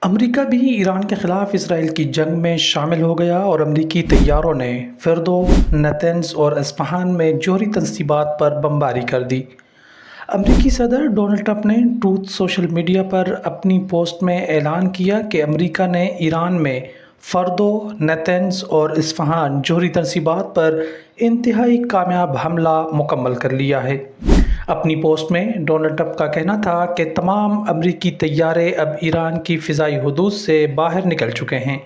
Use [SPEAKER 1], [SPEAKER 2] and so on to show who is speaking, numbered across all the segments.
[SPEAKER 1] امریکہ بھی ایران کے خلاف اسرائیل کی جنگ میں شامل ہو گیا اور امریکی طیاروں نے فردو، نتنز اور اصفہان میں جوہری تنصیبات پر بمباری کر دی۔ امریکی صدر ڈونلڈ ٹرمپ نے ٹروتھ سوشل میڈیا پر اپنی پوسٹ میں اعلان کیا کہ امریکہ نے ایران میں فردو، نتنز اور اصفہان جوہری تنصیبات پر انتہائی کامیاب حملہ مکمل کر لیا ہے۔ اپنی پوسٹ میں ڈونلڈ ٹرمپ کا کہنا تھا کہ تمام امریکی طیارے اب ایران کی فضائی حدود سے باہر نکل چکے ہیں۔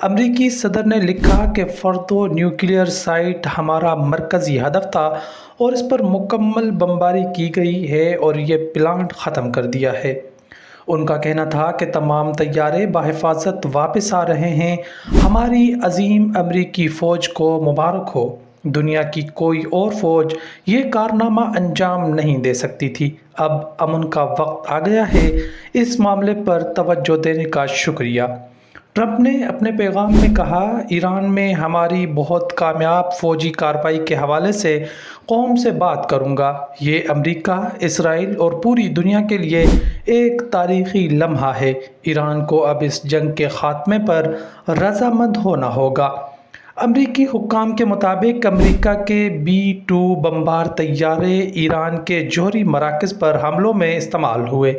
[SPEAKER 1] امریکی صدر نے لکھا کہ فردو نیوکلیئر سائٹ ہمارا مرکزی ہدف تھا اور اس پر مکمل بمباری کی گئی ہے اور یہ پلانٹ ختم کر دیا ہے۔ ان کا کہنا تھا کہ تمام طیارے بحفاظت واپس آ رہے ہیں۔ ہماری عظیم امریکی فوج کو مبارک ہو۔ دنیا کی کوئی اور فوج یہ کارنامہ انجام نہیں دے سکتی تھی۔ اب امن کا وقت آ گیا ہے۔ اس معاملے پر توجہ دینے کا شکریہ۔ ٹرمپ نے اپنے پیغام میں کہا، ایران میں ہماری بہت کامیاب فوجی کارروائی کے حوالے سے قوم سے بات کروں گا۔ یہ امریکہ، اسرائیل اور پوری دنیا کے لیے ایک تاریخی لمحہ ہے۔ ایران کو اب اس جنگ کے خاتمے پر رضامند ہونا ہوگا۔ امریکی حکام کے مطابق امریکہ کے B-2 بمبار طیارے ایران کے جوہری مراکز پر حملوں میں استعمال ہوئے۔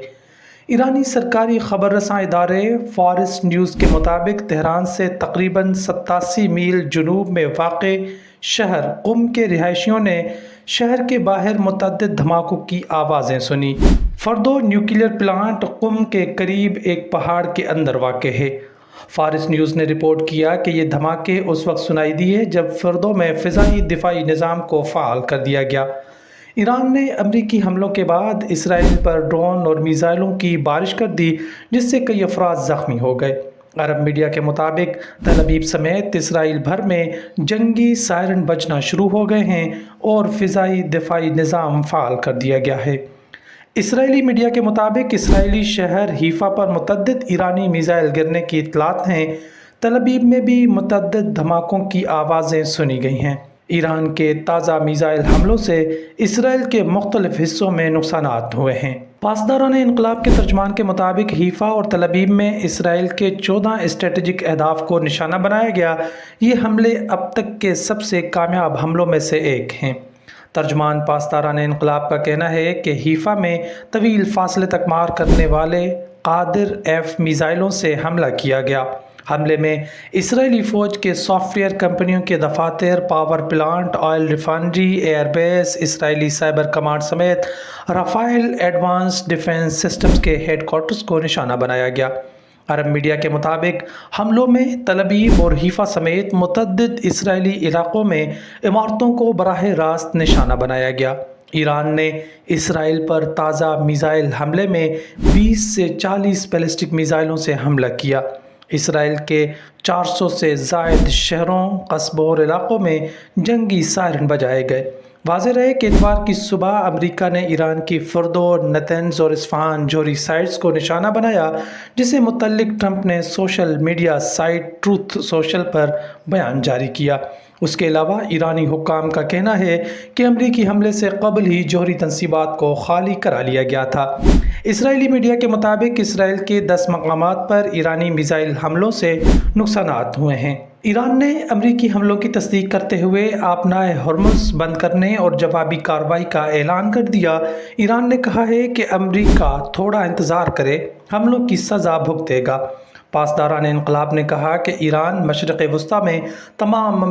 [SPEAKER 1] ایرانی سرکاری خبر رساں ادارے فارس نیوز کے مطابق تہران سے تقریباً 87 میل جنوب میں واقع شہر قم کے رہائشیوں نے شہر کے باہر متعدد دھماکوں کی آوازیں سنیں۔ فردو نیوکلیئر پلانٹ قم کے قریب ایک پہاڑ کے اندر واقع ہے۔ فارس نیوز نے رپورٹ کیا کہ یہ دھماکے اس وقت سنائی دیے جب فردو میں فضائی دفاعی نظام کو فعال کر دیا گیا۔ ایران نے امریکی حملوں کے بعد اسرائیل پر ڈرون اور میزائلوں کی بارش کر دی، جس سے کئی افراد زخمی ہو گئے۔ عرب میڈیا کے مطابق تل ابیب سمیت اسرائیل بھر میں جنگی سائرن بجنا شروع ہو گئے ہیں اور فضائی دفاعی نظام فعال کر دیا گیا ہے۔ اسرائیلی میڈیا کے مطابق اسرائیلی شہر حیفا پر متعدد ایرانی میزائل گرنے کی اطلاعات ہیں۔ تل ابیب میں بھی متعدد دھماکوں کی آوازیں سنی گئی ہیں۔ ایران کے تازہ میزائل حملوں سے اسرائیل کے مختلف حصوں میں نقصانات ہوئے ہیں۔ پاسداران انقلاب کے ترجمان کے مطابق حیفا اور تل ابیب میں اسرائیل کے 14 اسٹریٹجک اہداف کو نشانہ بنایا گیا۔ یہ حملے اب تک کے سب سے کامیاب حملوں میں سے ایک ہیں۔ ترجمان پاسداران انقلاب کا کہنا ہے کہ حیفا میں طویل فاصلے تک مار کرنے والے قادر-F میزائلوں سے حملہ کیا گیا۔ حملے میں اسرائیلی فوج کے سافٹ ویئر کمپنیوں کے دفاتر، power plant, oil refinery, air base, اسرائیلی سائبر کمانڈ سمیت رافائل ایڈوانسڈ ڈیفنس سسٹمز کے ہیڈ کوارٹرز کو نشانہ بنایا گیا۔ عرب میڈیا کے مطابق حملوں میں تل ابیب اور حیفا سمیت متعدد اسرائیلی علاقوں میں عمارتوں کو براہ راست نشانہ بنایا گیا۔ ایران نے اسرائیل پر تازہ میزائل حملے میں 20 سے 40 بیلسٹک میزائلوں سے حملہ کیا۔ اسرائیل کے 400 سے زائد شہروں، قصبوں اور علاقوں میں جنگی سائرن بجائے گئے۔ واضح رہے کہ اتوار کی صبح امریکہ نے ایران کی فردو، نتنز اور اصفہان جوہری سائٹس کو نشانہ بنایا، جسے متعلق ٹرمپ نے social media site Truth Social پر بیان جاری کیا۔ اس کے علاوہ ایرانی حکام کا کہنا ہے کہ امریکی حملے سے قبل ہی جوہری تنصیبات کو خالی کرا لیا گیا تھا۔ اسرائیلی میڈیا کے مطابق اسرائیل کے 10 مقامات پر ایرانی میزائل حملوں سے نقصانات ہوئے ہیں۔ ایران نے امریکی حملوں کی تصدیق کرتے ہوئے آبنائے ہرمز بند کرنے اور جوابی کارروائی کا اعلان کر دیا۔ ایران نے کہا ہے کہ امریکہ تھوڑا انتظار کرے، حملوں کی سزا بھگتے گا۔ پاسداران انقلاب نے کہا کہ ایران مشرق وسطیٰ میں تمام